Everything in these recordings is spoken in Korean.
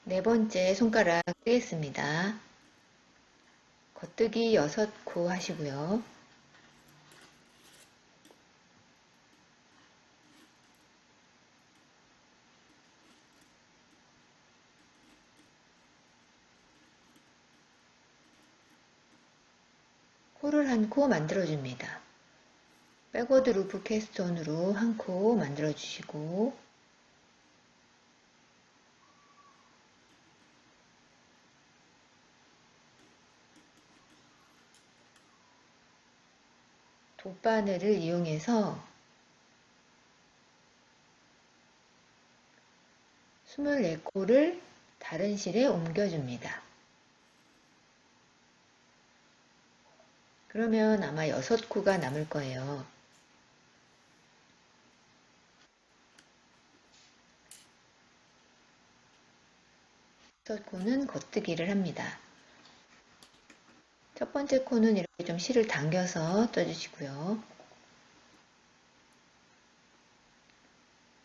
네 번째 손가락 떼겠습니다. 겉뜨기 6코 하시고요. 코를 한 코 만들어줍니다. 백워드 루프 캐스톤으로 한 코 만들어주시고 돗바늘을 이용해서 24코를 다른 실에 옮겨줍니다. 그러면 아마 6코가 남을 거예요. 첫 코는 겉뜨기를 합니다. 첫 번째 코는 이렇게 좀 실을 당겨서 떠주시고요.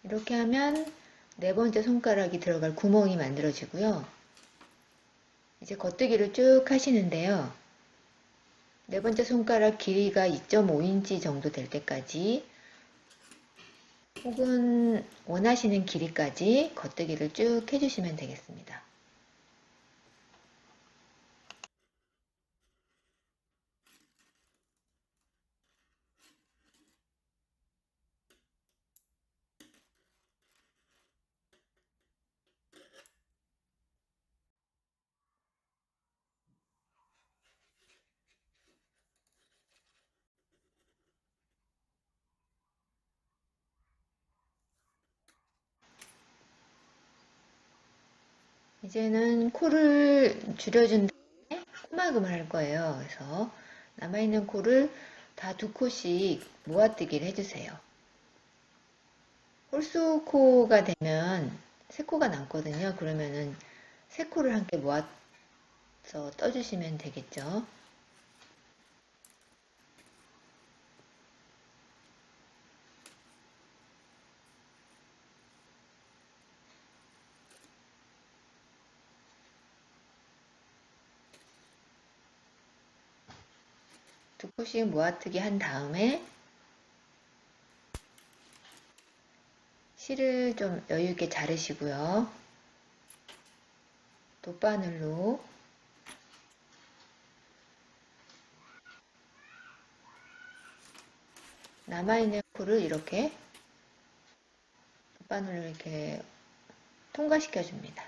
이렇게 하면 네 번째 손가락이 들어갈 구멍이 만들어지고요. 이제 겉뜨기를 쭉 하시는데요. 네 번째 손가락 길이가 2.5인치 정도 될 때까지 혹은 원하시는 길이까지 겉뜨기를 쭉 해주시면 되겠습니다. 이제는 코를 줄여준 다음에 코막음을 할 거예요. 그래서 남아있는 코를 다 2코씩 모아뜨기를 해주세요. 홀수코가 되면 3코가 남거든요. 그러면은 3코를 함께 모아서 떠주시면 되겠죠. 두 코씩 모아뜨기 한 다음에 실을 좀 여유있게 자르시고요. 돗바늘로 남아있는 코를 이렇게 돗바늘로 이렇게 통과시켜 줍니다.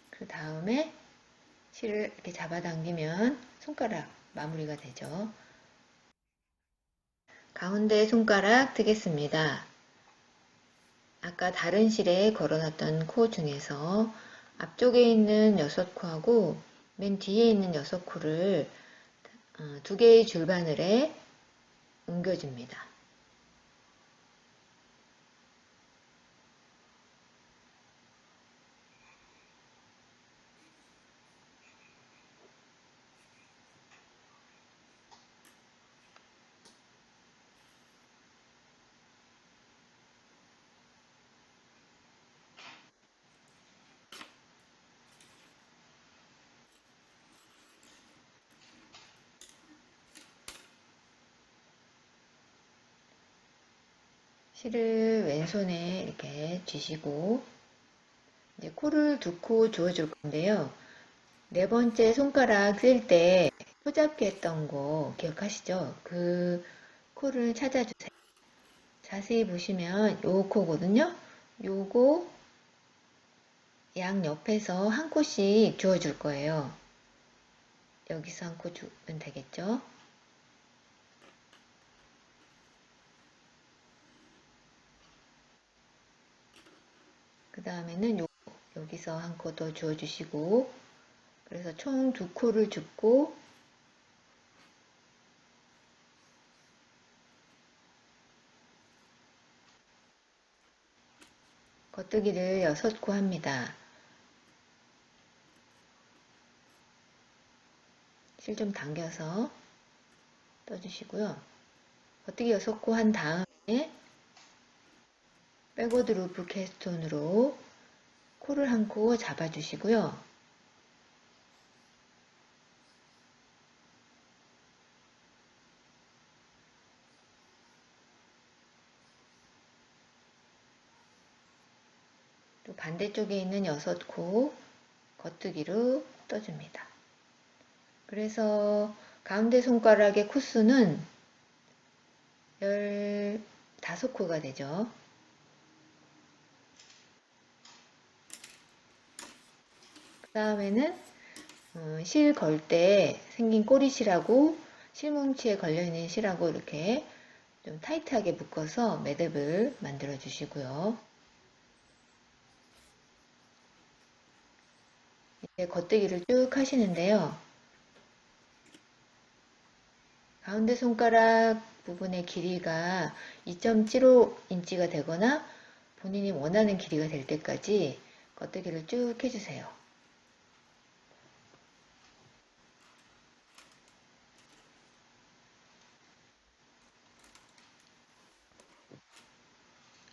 그 다음에 실을 이렇게 잡아당기면 손가락 마무리가 되죠. 가운데 손가락 뜨겠습니다. 아까 다른 실에 걸어놨던 코 중에서 앞쪽에 있는 6코하고 맨 뒤에 있는 6코를 2개의 줄바늘에 옮겨줍니다. 실을 왼손에 이렇게 쥐시고 이제 코를 2코 주워줄 건데요. 네 번째 손가락 쓸 때 코잡기 했던 거 기억하시죠? 그 코를 찾아주세요. 자세히 보시면 요 코거든요. 요거 양 옆에서 한 코씩 주워줄 거예요. 여기서 한 코 주면 되겠죠? 그 다음에는 여기서 한 코 더 주워주시고 그래서 총 2코를 줍고 겉뜨기를 6코 합니다. 실 좀 당겨서 떠주시고요. 겉뜨기 6코 한 다음에 백워드 루프 캐스톤으로 코를 한 코 잡아주시고요. 또 반대쪽에 있는 6코 겉뜨기로 떠줍니다. 그래서 가운데 손가락의 코수는 15코가 되죠. 그 다음에는 실 걸 때 생긴 꼬리실하고 실뭉치에 걸려있는 실하고 이렇게 좀 타이트하게 묶어서 매듭을 만들어 주시고요. 이제 겉뜨기를 쭉 하시는데요. 가운데 손가락 부분의 길이가 2.75인치가 되거나 본인이 원하는 길이가 될 때까지 겉뜨기를 쭉 해주세요.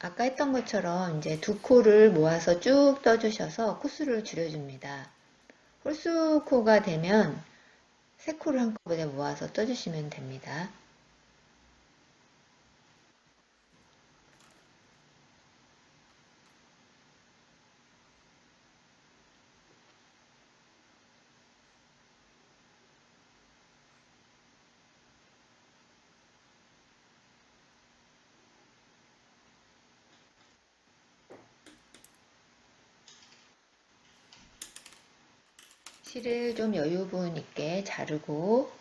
아까 했던 것처럼 이제 2코를 모아서 쭉 떠주셔서 코수를 줄여줍니다. 홀수코가 되면 3코를 한꺼번에 모아서 떠주시면 됩니다. 실을 좀 여유분 있게 자르고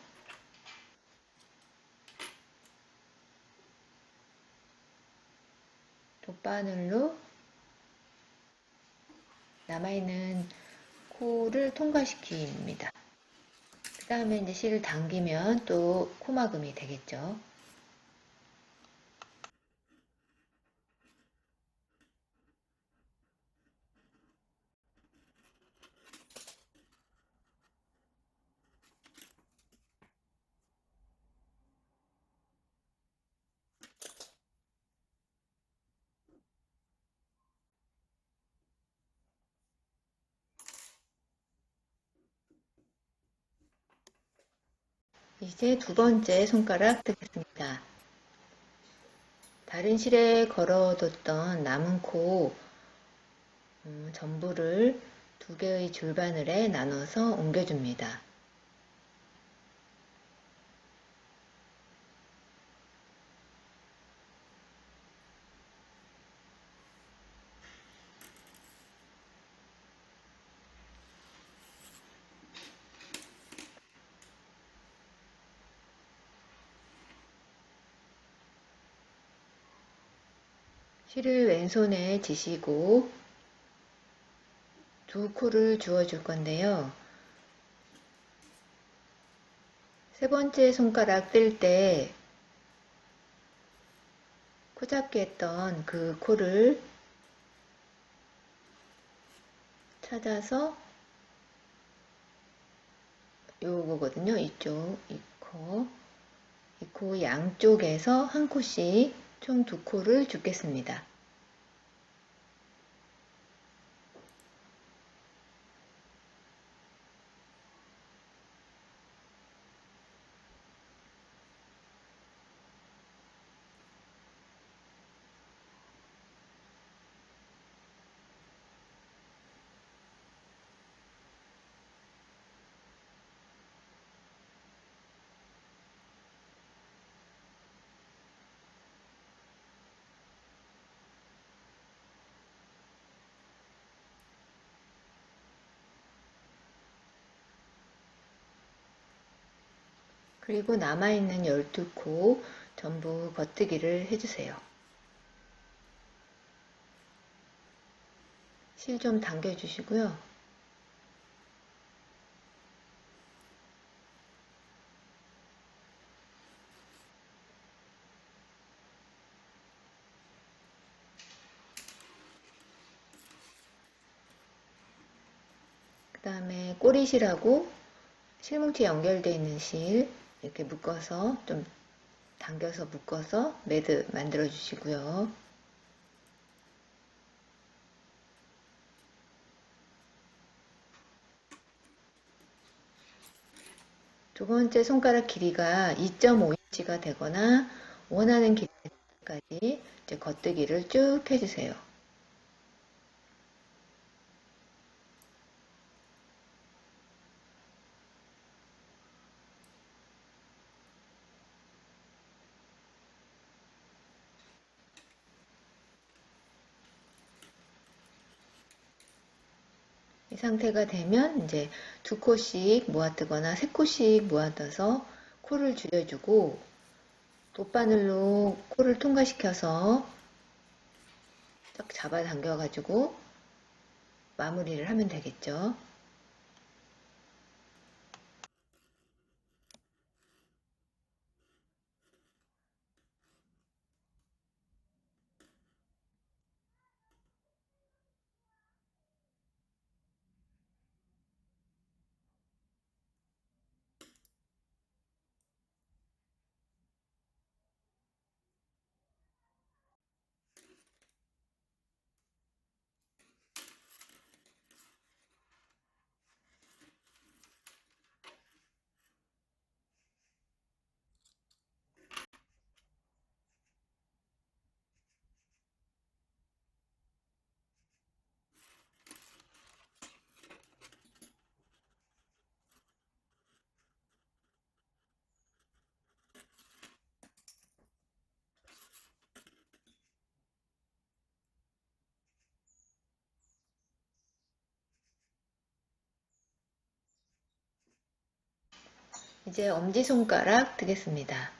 돗바늘로 남아있는 코를 통과시킵니다. 그 다음에 이제 실을 당기면 또 코막음이 되겠죠. 이제 2번째 손가락 뜨겠습니다. 다른 실에 걸어뒀던 남은 코 전부를 2개의 줄바늘에 나눠서 옮겨줍니다. 실을 왼손에 쥐시고 2코를 주워줄 건데요. 3번째 손가락 뜰 때 코잡기 했던 그 코를 찾아서 요거거든요. 이쪽, 이 코 양쪽에서 한 코씩 총 2코를 줍겠습니다. 그리고 남아있는 12코 전부 겉뜨기를 해주세요. 실 좀 당겨주시고요. 그 다음에 꼬리실하고 실뭉치 연결되어 있는 실 이렇게 묶어서 좀 당겨서 묶어서 매듭 만들어 주시고요. 두 번째 손가락 길이가 2.5인치가 되거나 원하는 길이까지 이제 겉뜨기를 쭉 해주세요. 이 상태가 되면 이제 두 코씩 모아뜨거나 세 코씩 모아떠서 코를 줄여주고 돗바늘로 코를 통과시켜서 딱 잡아당겨가지고 마무리를 하면 되겠죠. 이제 엄지손가락 뜨겠습니다.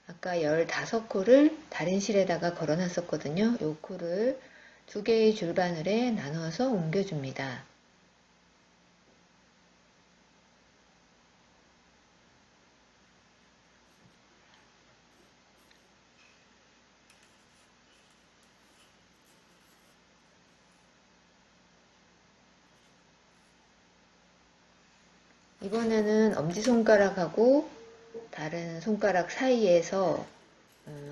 아까 15코를 다른 실에다가 걸어 놨었거든요. 이 코를 두 개의 줄바늘에 나눠서 옮겨줍니다. 이번에는 엄지손가락하고 다른 손가락 사이에서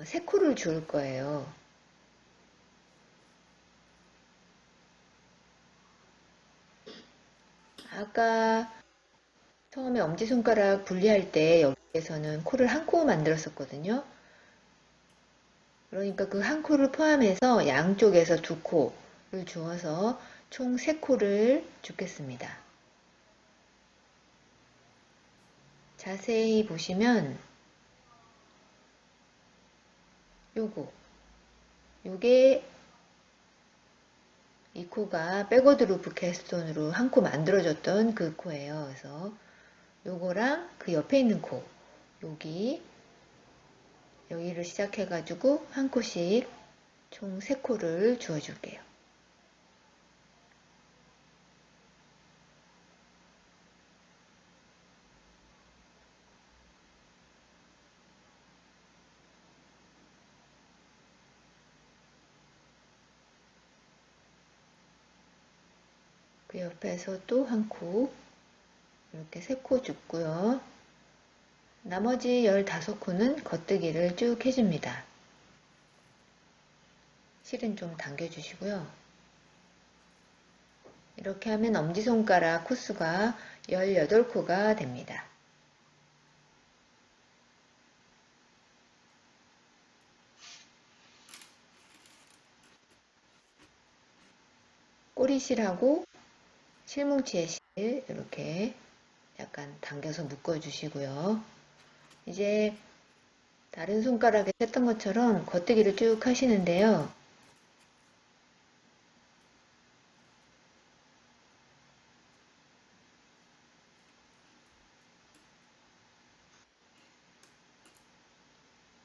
세 코를 줄 거예요. 아까 처음에 엄지손가락 분리할 때 여기에서는 코를 한 코 만들었었거든요. 그러니까 그 한 코를 포함해서 양쪽에서 두 코를 주어서 총 세 코를 줍겠습니다. 자세히 보시면 요게 이 코가 백워드 루프 캐스톤으로 한 코 만들어줬던 그 코예요. 그래서 요거랑 그 옆에 있는 코, 여기를 시작해가지고 한 코씩 총 3코를 주어줄게요. 그 옆에서 또 한 코, 이렇게 3코 줍고요. 나머지 15코는 겉뜨기를 쭉 해줍니다. 실은 좀 당겨주시고요. 이렇게 하면 엄지손가락 코수가 18코가 됩니다. 꼬리실하고 실뭉치의 실 이렇게 약간 당겨서 묶어주시고요. 이제 다른 손가락에 했던 것처럼 겉뜨기를 쭉 하시는데요.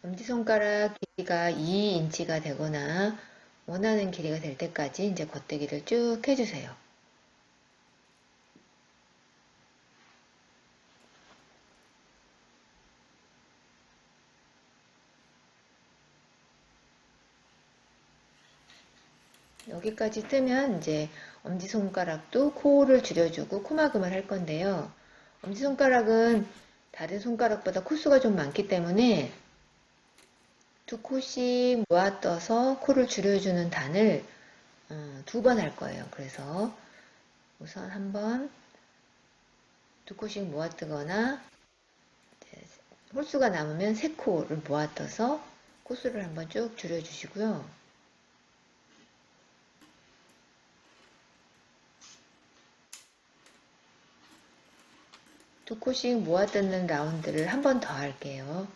엄지손가락 길이가 2인치가 되거나 원하는 길이가 될 때까지 이제 겉뜨기를 쭉 해주세요. 여기까지 뜨면 이제 엄지손가락도 코를 줄여주고 코막음을 할 건데요. 엄지손가락은 다른 손가락보다 코수가 좀 많기 때문에 두 코씩 모아떠서 코를 줄여주는 단을 2번 할 거예요. 그래서 우선 한번 두 코씩 모아뜨거나 홀수가 남으면 3코를 모아떠서 코수를 한번 쭉 줄여주시고요. 두 코씩 모아뜯는 라운드를 한 번 더 할게요.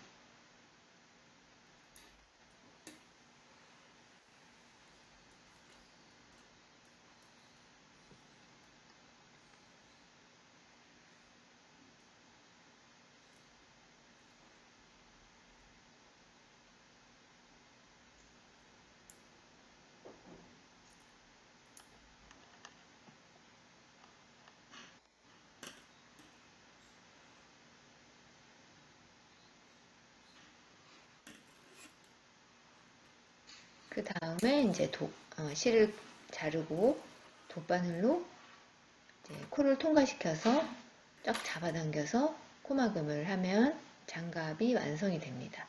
그 다음에 이제 실을 자르고 돗바늘로 이제 코를 통과시켜서 쫙 잡아당겨서 코막음을 하면 장갑이 완성이 됩니다.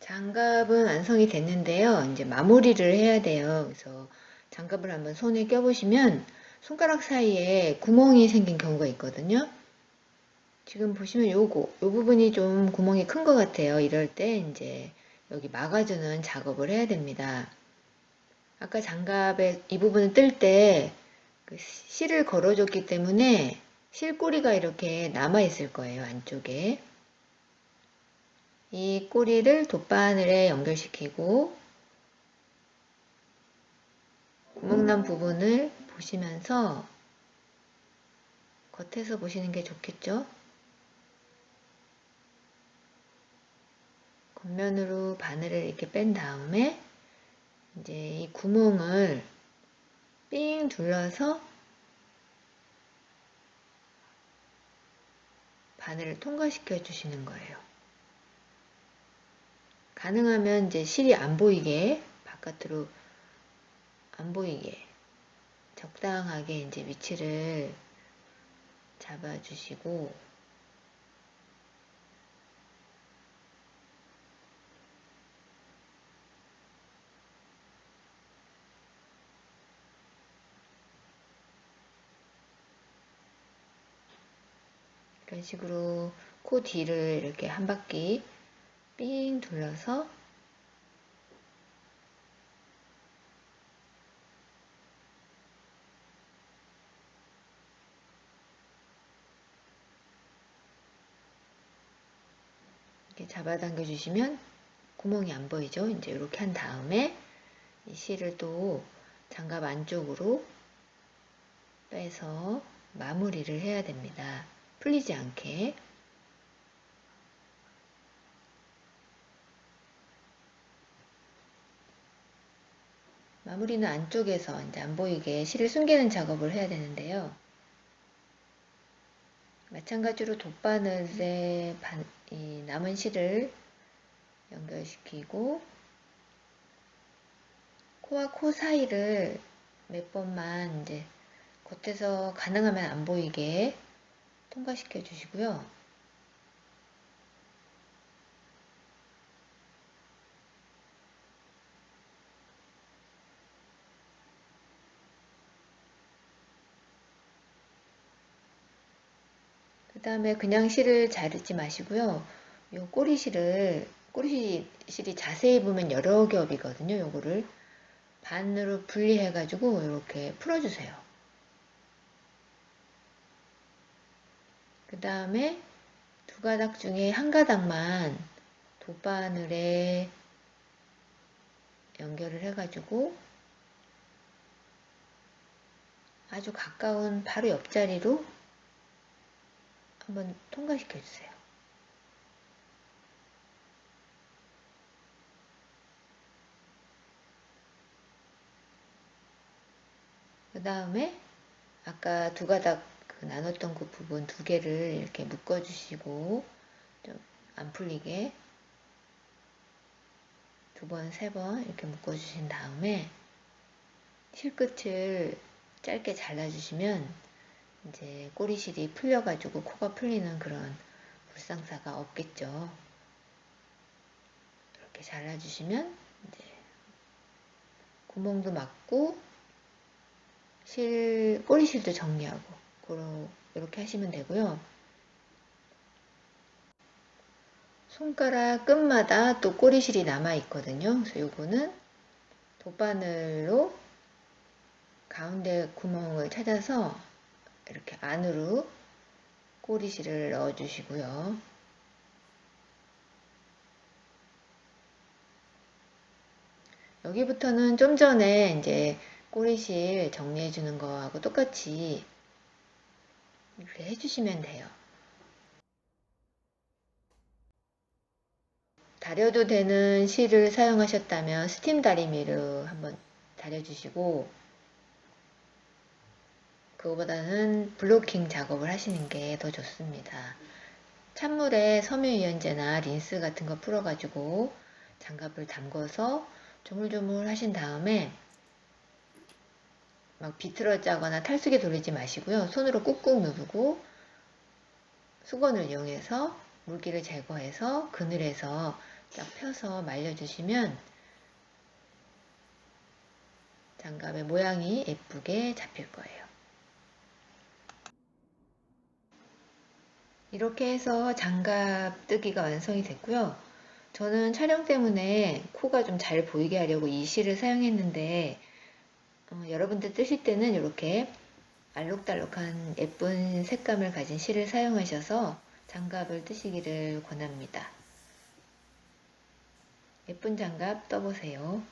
장갑은 완성이 됐는데요. 이제 마무리를 해야 돼요. 그래서 장갑을 한번 손에 껴보시면 손가락 사이에 구멍이 생긴 경우가 있거든요. 지금 보시면 요 부분이 좀 구멍이 큰 것 같아요. 이럴 때 이제 여기 막아주는 작업을 해야 됩니다. 아까 장갑의 이 부분을 뜰 때 그 실을 걸어줬기 때문에 실꼬리가 이렇게 남아 있을 거예요. 안쪽에. 이 꼬리를 돗바늘에 연결시키고 구멍난 부분을 보시면서 겉에서 보시는 게 좋겠죠? 겉면으로 바늘을 이렇게 뺀 다음에 이제 이 구멍을 삥 둘러서 바늘을 통과시켜 주시는 거예요. 가능하면 이제 실이 안 보이게, 바깥으로 안 보이게 적당하게 이제 위치를 잡아주시고, 이런 식으로 코 뒤를 이렇게 한 바퀴 삥 둘러서 이렇게 잡아당겨 주시면 구멍이 안 보이죠? 이제 이렇게 한 다음에 이 실을 또 장갑 안쪽으로 빼서 마무리를 해야 됩니다. 풀리지 않게. 마무리는 안쪽에서 이제 안 보이게 실을 숨기는 작업을 해야 되는데요. 마찬가지로 돗바늘에 이 남은 실을 연결시키고 코와 코 사이를 몇 번만 이제 겉에서 가능하면 안 보이게 통과시켜 주시고요. 그 다음에 그냥 실을 자르지 마시고요. 요 꼬리실이 자세히 보면 여러 겹이거든요. 요거를 반으로 분리해 가지고 이렇게 풀어주세요. 그 다음에 두 가닥 중에 한 가닥만 돗바늘에 연결을 해가지고 아주 가까운 바로 옆자리로 한번 통과시켜 주세요. 그 그 다음에 아까 두 가닥 나눴던 그 부분 두 개를 이렇게 묶어주시고 좀 안 풀리게 두 번, 세 번 이렇게 묶어주신 다음에 실끝을 짧게 잘라주시면 이제 꼬리실이 풀려가지고 코가 풀리는 그런 불상사가 없겠죠. 이렇게 잘라주시면 이제 구멍도 막고 꼬리실도 정리하고 이렇게 하시면 되고요. 손가락 끝마다 또 꼬리실이 남아 있거든요. 그래서 요거는 돗바늘로 가운데 구멍을 찾아서 이렇게 안으로 꼬리실을 넣어 주시고요. 여기부터는 좀 전에 이제 꼬리실 정리해 주는 거하고 똑같이 이렇게 해주시면 돼요. 다려도 되는 실을 사용하셨다면 스팀 다리미로 한번 다려주시고 그거보다는 블로킹 작업을 하시는 게 더 좋습니다. 찬물에 섬유유연제나 린스 같은 거 풀어가지고 장갑을 담궈서 조물조물 하신 다음에 막 비틀어짜거나 탈수기 돌리지 마시고요. 손으로 꾹꾹 누르고 수건을 이용해서 물기를 제거해서 그늘에서 쫙 펴서 말려주시면 장갑의 모양이 예쁘게 잡힐 거예요. 이렇게 해서 장갑 뜨기가 완성이 됐고요. 저는 촬영 때문에 코가 좀 잘 보이게 하려고 이 실을 사용했는데 여러분들 뜨실 때는 이렇게 알록달록한 예쁜 색감을 가진 실을 사용하셔서 장갑을 뜨시기를 권합니다. 예쁜 장갑 떠보세요.